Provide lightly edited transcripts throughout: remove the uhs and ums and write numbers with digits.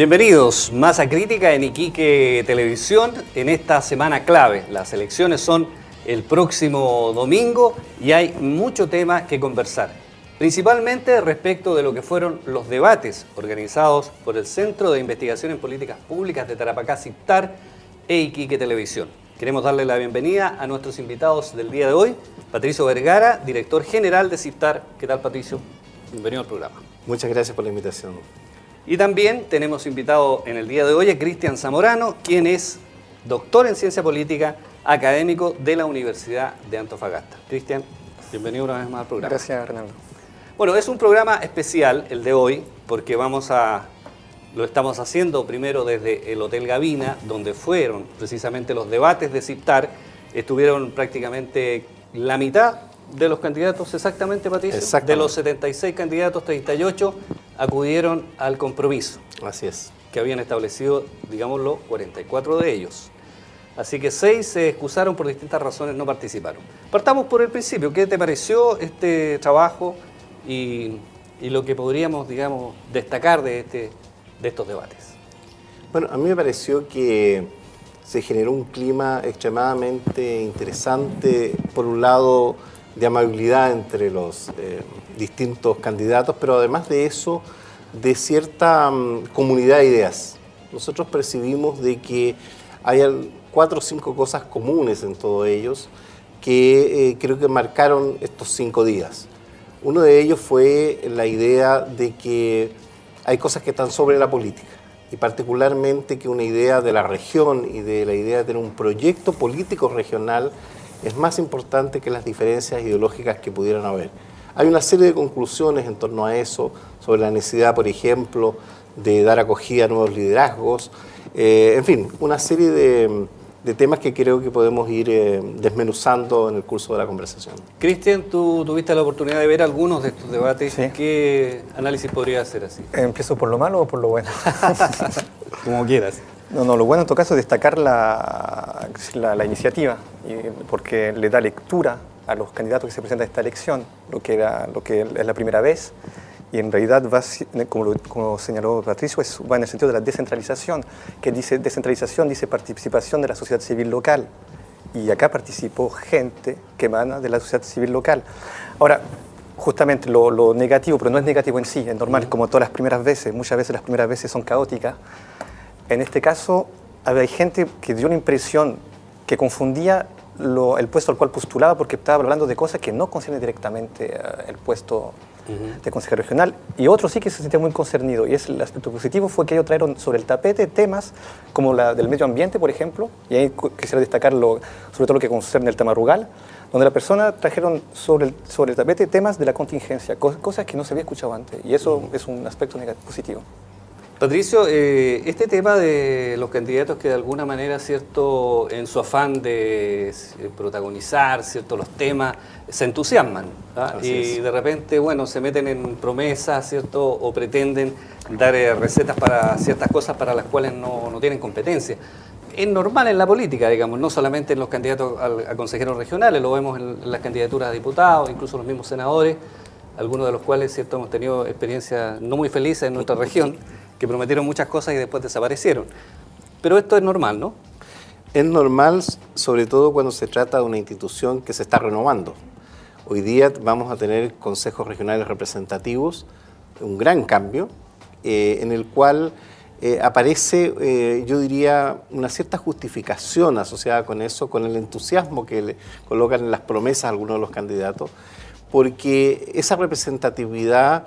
Bienvenidos, Masa Crítica en Iquique Televisión en esta semana clave. Las elecciones son el próximo domingo y hay mucho tema que conversar, principalmente respecto de lo que fueron los debates organizados por el Centro de Investigación en Políticas Públicas de Tarapacá, CIPTAR e Iquique Televisión. Queremos darle la bienvenida a nuestros invitados del día de hoy, Patricio Vergara, director general de CIPTAR. ¿Qué tal, Patricio? Bienvenido al programa. Muchas gracias por la invitación. Y también tenemos invitado en el día de hoy a Cristian Zamorano, quien es doctor en Ciencia Política, académico de la Universidad de Antofagasta. Cristian, bienvenido una vez más al programa. Gracias, Hernando. Bueno, es un programa especial el de hoy, porque lo estamos haciendo primero desde el Hotel Gavina, donde fueron precisamente los debates de CIPTAR. Estuvieron prácticamente la mitad de los candidatos, exactamente, Patricio. Exactamente. De los 76 candidatos, 38 acudieron al compromiso. Así es. Que habían establecido, digámoslo, 44 de ellos. Así que 6 se excusaron por distintas razones, no participaron. Partamos por el principio. ¿Qué te pareció este trabajo y lo que podríamos, digamos, destacar de estos debates? Bueno, a mí me pareció que se generó un clima extremadamente interesante, por un lado, de amabilidad entre los distintos candidatos, pero además de eso, de cierta comunidad de ideas. Nosotros percibimos de que hay 4 o 5 cosas comunes en todos ellos que creo que marcaron estos 5 días. Uno de ellos fue la idea de que hay cosas que están sobre la política, y particularmente que una idea de la región y de la idea de tener un proyecto político regional es más importante que las diferencias ideológicas que pudieran haber. Hay una serie de conclusiones en torno a eso, sobre la necesidad, por ejemplo, de dar acogida a nuevos liderazgos, en fin, una serie de temas que creo que podemos ir desmenuzando en el curso de la conversación. Cristian, tú tuviste la oportunidad de ver algunos de estos debates. Sí. ¿Qué análisis podría hacer así? ¿Empiezo por lo malo o por lo bueno? Como quieras. No, lo bueno en todo caso es destacar la iniciativa, porque le da lectura a los candidatos que se presentan a esta elección, lo que es la primera vez, y en realidad va, como señaló Patricio, va en el sentido de la descentralización, que dice descentralización, dice participación de la sociedad civil local, y acá participó gente que emana de la sociedad civil local. Ahora, justamente lo negativo, pero no es negativo en sí, es normal, como todas las primeras veces, muchas veces las primeras veces son caóticas. En este caso, hay gente que dio la impresión que confundía el puesto al cual postulaba, porque estaba hablando de cosas que no conciernen directamente el puesto de consejero regional, y otros sí que se sentían muy concernidos. Y el aspecto positivo fue que ellos trajeron sobre el tapete temas como la del medio ambiente, por ejemplo, y ahí quisiera destacar sobre todo lo que concierne el tema rural, donde la persona trajeron sobre el tapete temas de la contingencia, cosas que no se había escuchado antes, y eso es un aspecto positivo. Patricio, este tema de los candidatos que de alguna manera, cierto, en su afán de protagonizar, cierto, los temas, se entusiasman, ¿ah? Y de repente, bueno, se meten en promesas, cierto, o pretenden dar recetas para ciertas cosas para las cuales no tienen competencia. Es normal en la política, digamos, no solamente en los candidatos a consejeros regionales, lo vemos en las candidaturas a diputados, incluso los mismos senadores, algunos de los cuales, cierto, hemos tenido experiencias no muy felices en nuestra región, que prometieron muchas cosas y después desaparecieron. Pero esto es normal, ¿no? Es normal, sobre todo cuando se trata de una institución que se está renovando. Hoy día vamos a tener consejos regionales representativos, un gran cambio, en el cual aparece, yo diría, una cierta justificación asociada con eso, con el entusiasmo que le colocan en las promesas a algunos de los candidatos, porque esa representatividad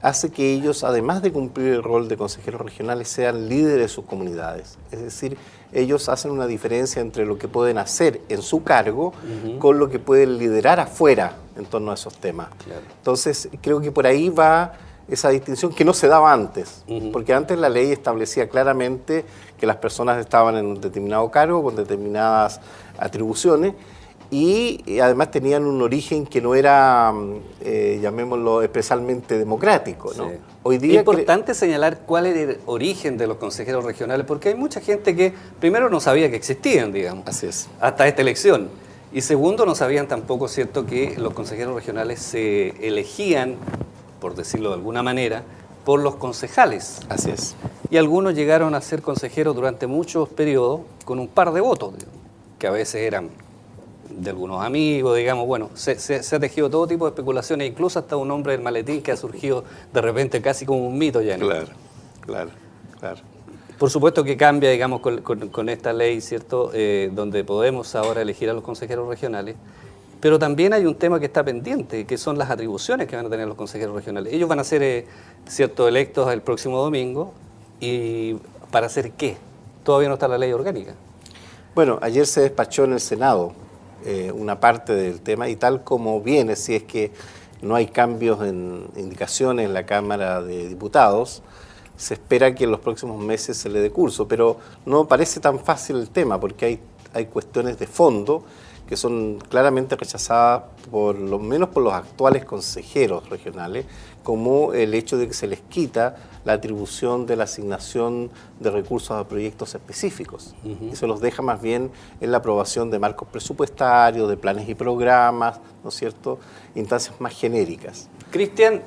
hace que ellos, además de cumplir el rol de consejeros regionales, sean líderes de sus comunidades. Es decir, ellos hacen una diferencia entre lo que pueden hacer en su cargo con lo que pueden liderar afuera en torno a esos temas. Claro. Entonces, creo que por ahí va esa distinción que no se daba antes, porque antes la ley establecía claramente que las personas estaban en un determinado cargo con determinadas atribuciones, y además tenían un origen que no era, llamémoslo, especialmente democrático, ¿no? Sí. Hoy día es importante señalar cuál era el origen de los consejeros regionales, porque hay mucha gente que, primero, no sabía que existían, digamos, Así es. hasta esta elección. Y segundo, no sabían tampoco, cierto, que los consejeros regionales se elegían, por decirlo de alguna manera, por los concejales. Así es. y algunos llegaron a ser consejeros durante muchos periodos con un par de votos, digamos, que a veces eran de algunos amigos, digamos. Bueno, se ha tejido todo tipo de especulaciones, incluso hasta un hombre del maletín que ha surgido de repente casi como un mito ya. Claro. Por supuesto que cambia, digamos, con esta ley, ¿cierto?, donde podemos ahora elegir a los consejeros regionales, pero también hay un tema que está pendiente, que son las atribuciones que van a tener los consejeros regionales. Ellos van a ser, ¿cierto?, electos el próximo domingo, y ¿para hacer qué? Todavía no está la ley orgánica. Bueno, ayer se despachó en el Senado una parte del tema, y tal como viene, si es que no hay cambios en indicaciones en la Cámara de Diputados, se espera que en los próximos meses se le dé curso, pero no parece tan fácil el tema, porque hay cuestiones de fondo que son claramente rechazadas por lo menos por los actuales consejeros regionales, como el hecho de que se les quita la atribución de la asignación de recursos a proyectos específicos. Y se los deja más bien en la aprobación de marcos presupuestarios, de planes y programas, ¿no es cierto?, instancias más genéricas. Cristian,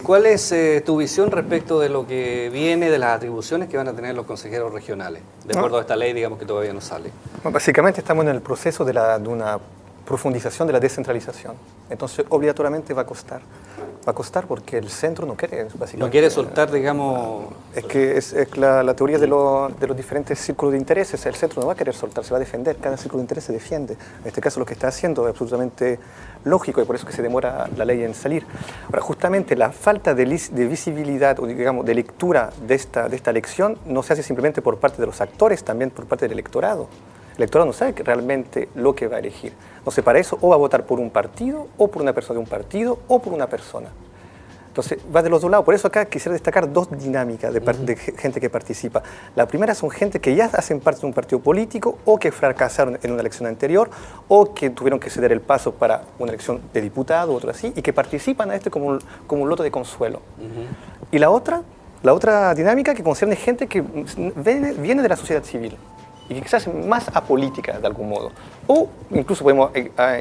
¿cuál es tu visión respecto de lo que viene, de las atribuciones que van a tener los consejeros regionales, de acuerdo a esta ley, digamos, que todavía no sale? Bueno, básicamente estamos en el proceso de una profundización de la descentralización. Entonces, obligatoriamente va a costar. Va a costar porque el centro no quiere, básicamente. No quiere soltar, digamos... Es que es la teoría de los diferentes círculos de intereses. El centro no va a querer soltar, se va a defender. Cada círculo de interés se defiende. En este caso lo que está haciendo es absolutamente lógico, y por eso que se demora la ley en salir. Ahora, justamente la falta de visibilidad, o digamos, de lectura de esta elección no se hace simplemente por parte de los actores, también por parte del electorado. El electorado no sabe realmente lo que va a elegir. Entonces, para eso o va a votar por un partido, o por una persona de un partido, o por una persona. Entonces, va de los dos lados. Por eso acá quisiera destacar dos dinámicas de gente que participa. La primera son gente que ya hacen parte de un partido político, o que fracasaron en una elección anterior, o que tuvieron que ceder el paso para una elección de diputado, otro así, y que participan a como un lote de consuelo. Y la otra dinámica que concierne gente que viene de la sociedad civil, y que quizás más apolítica de algún modo. O incluso podemos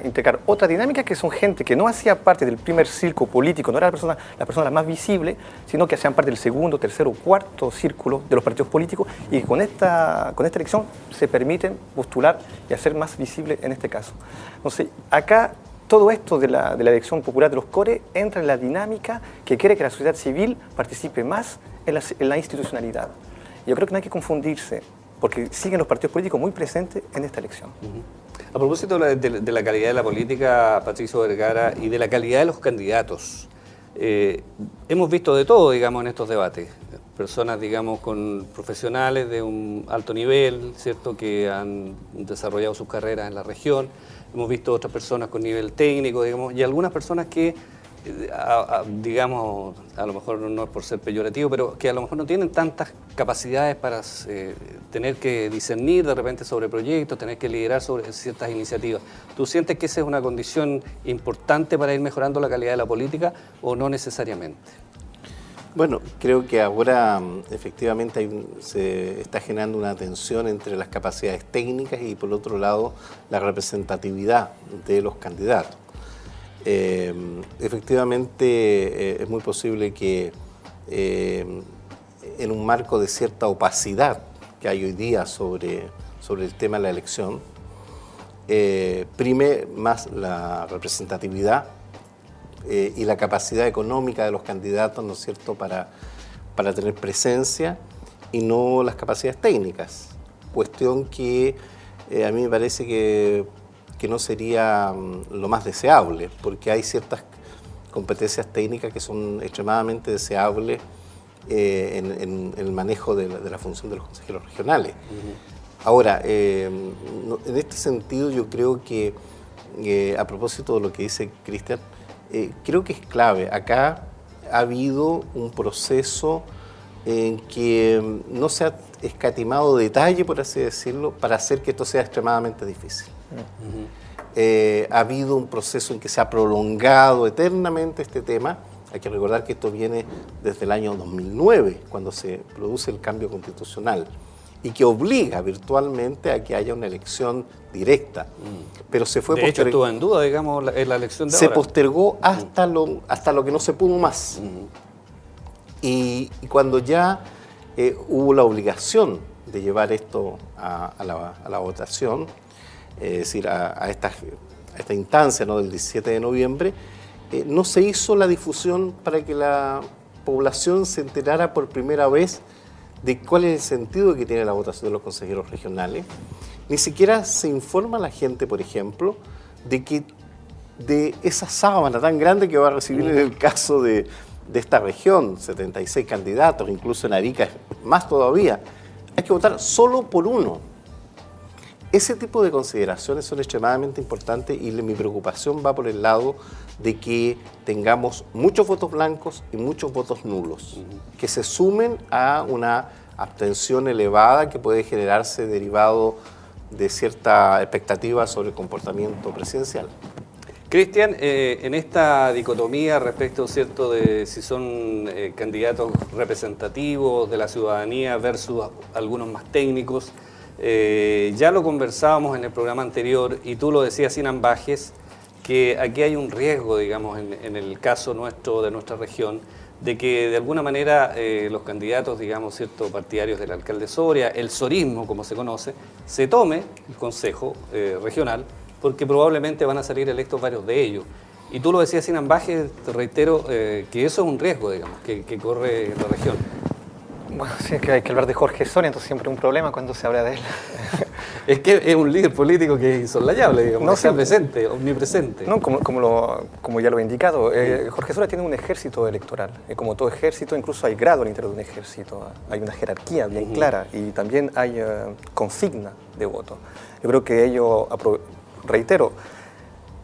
integrar otra dinámica, que son gente que no hacía parte del primer círculo político, no era la persona más visible, sino que hacían parte del segundo, tercero, cuarto círculo de los partidos políticos, y que con esta elección se permiten postular y hacer más visible en este caso. Entonces, acá todo esto de la elección popular de los CORE entra en la dinámica que quiere que la sociedad civil participe más en la institucionalidad. Yo creo que no hay que confundirse, porque siguen los partidos políticos muy presentes en esta elección. A propósito de la calidad de la política, Patricio Vergara, y de la calidad de los candidatos, hemos visto de todo, digamos, en estos debates. Personas, digamos, con profesionales de un alto nivel, ¿cierto?, que han desarrollado sus carreras en la región. Hemos visto otras personas con nivel técnico, digamos, y algunas personas que, digamos, a lo mejor no es por ser peyorativo, pero que a lo mejor no tienen tantas capacidades para tener que discernir de repente sobre proyectos, tener que liderar sobre ciertas iniciativas. ¿Tú sientes que esa es una condición importante para ir mejorando la calidad de la política, o no necesariamente? Bueno, creo que ahora efectivamente se está generando una tensión entre las capacidades técnicas y, por otro lado, la representatividad de los candidatos. Efectivamente, es muy posible que en un marco de cierta opacidad que hay hoy día sobre el tema de la elección, prime más la representatividad y la capacidad económica de los candidatos, ¿no es cierto?, para tener presencia, y no las capacidades técnicas. Cuestión que a mí me parece que no sería lo más deseable, porque hay ciertas competencias técnicas que son extremadamente deseables en el manejo de la función de los consejeros regionales. Ahora, en este sentido yo creo que, a propósito de lo que dice Cristian, creo que es clave. Acá ha habido un proceso en que no se ha escatimado detalle, por así decirlo, para hacer que esto sea extremadamente difícil. Ha habido un proceso en que se ha prolongado eternamente este tema. Hay que recordar que esto viene desde el año 2009, cuando se produce el cambio constitucional, y que obliga virtualmente a que haya una elección directa. Pero se fue de hecho, estuvo en duda, digamos, la elección de se ahora. Postergó hasta lo que no se pudo más. Y cuando ya hubo la obligación de llevar esto a la votación, es decir, a esta instancia, ¿no?, del 17 de noviembre. No se hizo la difusión para que la población se enterara por primera vez de cuál es el sentido que tiene la votación de los consejeros regionales. Ni siquiera se informa a la gente, por ejemplo, de esa sábana tan grande que va a recibir en el caso de esta región, 76 candidatos, incluso en Arica más todavía. Hay que votar solo por uno. Ese tipo de consideraciones son extremadamente importantes y mi preocupación va por el lado de que tengamos muchos votos blancos y muchos votos nulos, que se sumen a una abstención elevada que puede generarse derivado de cierta expectativa sobre el comportamiento presidencial. Cristian, en esta dicotomía respecto, ¿cierto?, de si son candidatos representativos de la ciudadanía versus algunos más técnicos, ya lo conversábamos en el programa anterior y tú lo decías sin ambajes, que aquí hay un riesgo, digamos, en el caso nuestro, de nuestra región, de que de alguna manera los candidatos, digamos, ciertos partidarios del alcalde Soria, el sorismo, como se conoce, se tome el Consejo Regional, porque probablemente van a salir electos varios de ellos. Y tú lo decías sin ambajes, te reitero, que eso es un riesgo, digamos, que corre la región. Bueno, sí, es que hay que hablar de Jorge Soria, entonces siempre es un problema cuando se habla de él. Es que es un líder político que es insoslayable, digamos, no, que está presente, omnipresente. No, como ya lo he indicado, Jorge Soria tiene un ejército electoral. Como todo ejército, incluso hay grado al interior de un ejército. Hay una jerarquía bien clara y también hay consigna de voto. Yo creo que ello, reitero,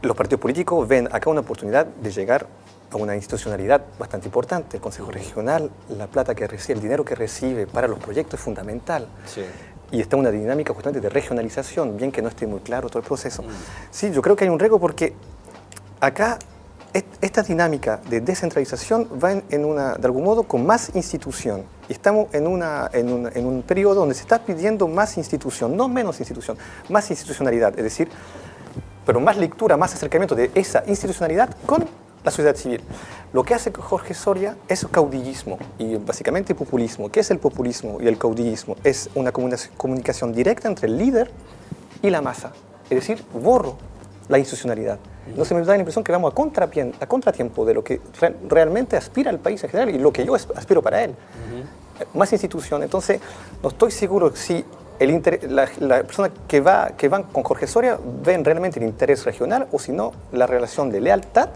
los partidos políticos ven acá una oportunidad de llegar a una institucionalidad bastante importante. El Consejo Regional, la plata que recibe, el dinero que recibe para los proyectos es fundamental. Sí. Y está una dinámica justamente de regionalización, bien que no esté muy claro todo el proceso. Sí, yo creo que hay un riesgo porque acá esta dinámica de descentralización va de algún modo con más institución. Y estamos en un periodo donde se está pidiendo más institución, no menos institución, más institucionalidad. Es decir, pero más lectura, más acercamiento de esa institucionalidad con la sociedad civil. Lo que hace Jorge Soria es caudillismo y básicamente populismo. ¿Qué es el populismo y el caudillismo? Es una comunicación directa entre el líder y la masa. Es decir, borro la institucionalidad. No se me da la impresión que vamos a contratiempo de lo que realmente aspira el país en general y lo que yo aspiro para él. Más institución. Entonces, no estoy seguro si la persona que van con Jorge Soria ven realmente el interés regional o si no la relación de lealtad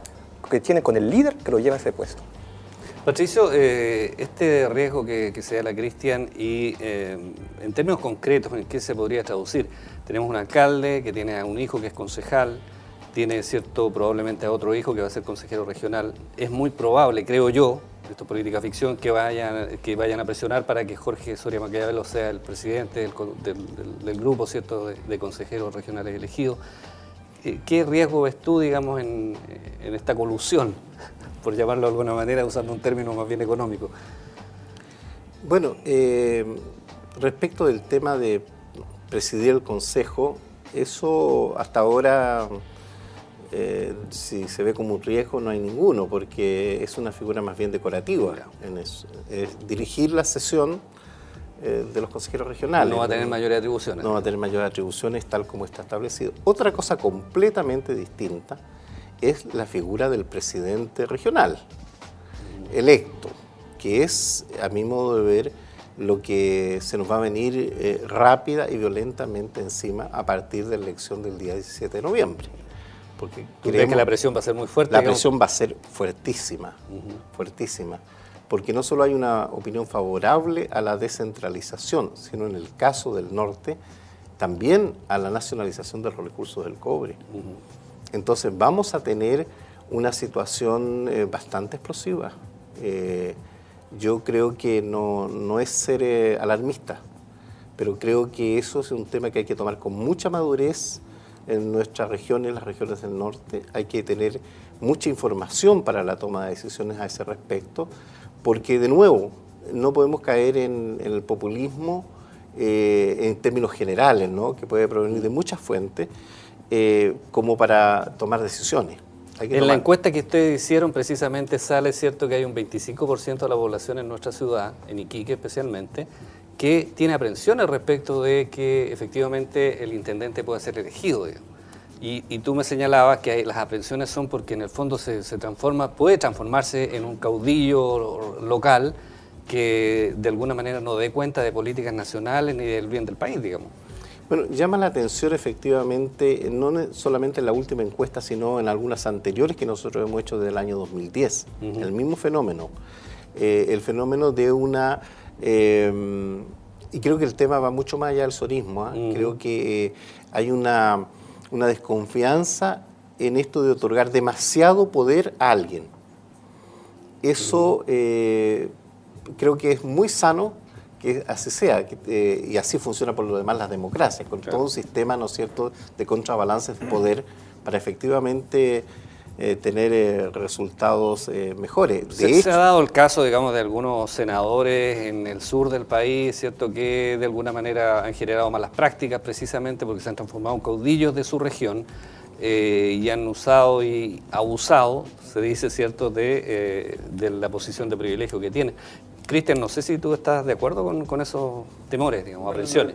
que tiene con el líder que lo lleva a ese puesto. Patricio, este riesgo que se da la Cristian y en términos concretos, ¿en qué se podría traducir? Tenemos un alcalde que tiene a un hijo que es concejal, tiene probablemente a otro hijo que va a ser consejero regional. Es muy probable, creo yo, esto es política ficción, que vayan a presionar para que Jorge Soria Maquiavelo sea el presidente del grupo, ¿cierto?, de consejeros regionales elegidos. ¿Qué riesgo ves tú, digamos, en esta colusión, por llamarlo de alguna manera, usando un término más bien económico? Bueno, respecto del tema de presidir el Consejo, eso hasta ahora, si se ve como un riesgo, no hay ninguno, porque es una figura más bien decorativa en eso. Es dirigir la sesión de los consejeros regionales. No va a tener mayores atribuciones. No va a tener mayores atribuciones tal como está establecido. Otra cosa completamente distinta es la figura del presidente regional electo, que es, a mi modo de ver, lo que se nos va a venir rápida y violentamente encima a partir de la elección del día 17 de noviembre. Porque ¿Tú crees que la presión va a ser muy fuerte? La presión va a ser fuertísima, fuertísima. Porque no solo hay una opinión favorable a la descentralización, sino en el caso del norte, también a la nacionalización de los recursos del cobre. Entonces vamos a tener una situación bastante explosiva. Yo creo que no es ser alarmista, pero creo que eso es un tema que hay que tomar con mucha madurez en nuestras regiones, las regiones del norte. Hay que tener mucha información para la toma de decisiones a ese respecto, porque de nuevo no podemos caer en el populismo en términos generales, ¿no?, que puede provenir de muchas fuentes, como para tomar decisiones. Hay que En la tomar. encuesta que ustedes hicieron precisamente sale cierto que hay un 25% de la población en nuestra ciudad, en Iquique especialmente, que tiene aprensiones respecto de que efectivamente el intendente pueda ser elegido, digamos. Y tú me señalabas que las aprensiones son porque en el fondo se transforma, puede transformarse en un caudillo local que de alguna manera no dé cuenta de políticas nacionales ni del bien del país, digamos. Bueno, llama la atención efectivamente, no solamente en la última encuesta, sino en algunas anteriores que nosotros hemos hecho desde el año 2010. El mismo fenómeno. El fenómeno de una... y creo que el tema va mucho más allá del sorismo. Creo que hay una desconfianza en esto de otorgar demasiado poder a alguien. Eso creo que es muy sano que así sea, y así funciona por lo demás las democracias, con todo un sistema, ¿no es cierto?, de contrabalances de poder para efectivamente tener resultados mejores. Se ha dado el caso, digamos, de algunos senadores en el sur del país, ¿cierto?, que de alguna manera han generado malas prácticas precisamente porque se han transformado en caudillos de su región y han usado y abusado, se dice, ¿cierto?, de la posición de privilegio que tienen. Cristian, no sé si tú estás de acuerdo con esos temores, digamos, aprensiones.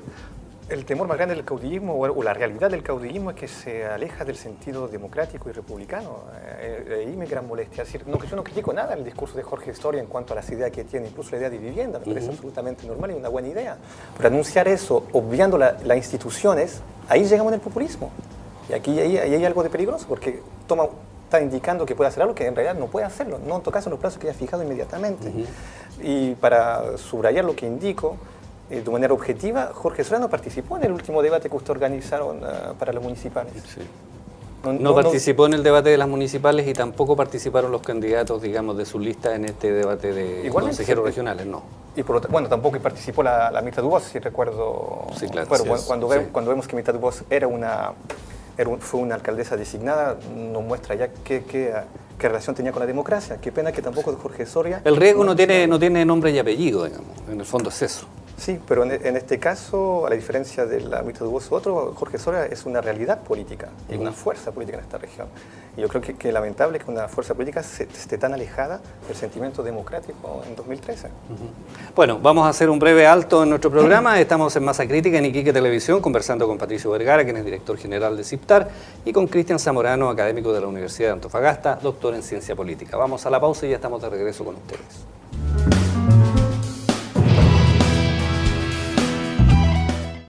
El temor más grande del caudillismo o la realidad del caudillismo es que se aleja del sentido democrático y republicano. Ahí mi gran molestia. Es decir, yo no critico nada el discurso de Jorge Soria en cuanto a las ideas que tiene, incluso la idea de vivienda, me parece absolutamente normal y una buena idea. Pero anunciar eso, obviando las instituciones, ahí llegamos en el populismo. Y aquí ahí hay algo de peligroso, porque está indicando que puede hacer algo que en realidad no puede hacerlo, no en todo caso en los plazos que haya fijado inmediatamente. Y para subrayar lo que indico, de manera objetiva, Jorge Soria no participó en el último debate que ustedes organizaron para los municipales. Sí. No participó en el debate de las municipales y tampoco participaron los candidatos, digamos, de su lista en este debate de consejeros regionales, no. Y bueno, tampoco participó la Mirta Dubos, si recuerdo. Sí, claro. Bueno, sí, cuando vemos que Mirta Dubos fue una alcaldesa designada, nos muestra ya qué relación tenía con la democracia. Qué pena que tampoco Jorge Soria... El riesgo no tiene nombre y apellido, digamos, en el fondo es eso. Sí, pero en este caso, a la diferencia de la Mirta Dubos u otro, Jorge Soria es una realidad política y una fuerza política en esta región. Y yo creo que es lamentable que una fuerza política esté tan alejada del sentimiento democrático en 2013. Bueno, vamos a hacer un breve alto en nuestro programa. Estamos en Masa Crítica en Iquique Televisión, conversando con Patricio Vergara, quien es director general de CIPTAR, y con Cristian Zamorano, académico de la Universidad de Antofagasta, doctor en Ciencia Política. Vamos a la pausa y ya estamos de regreso con ustedes.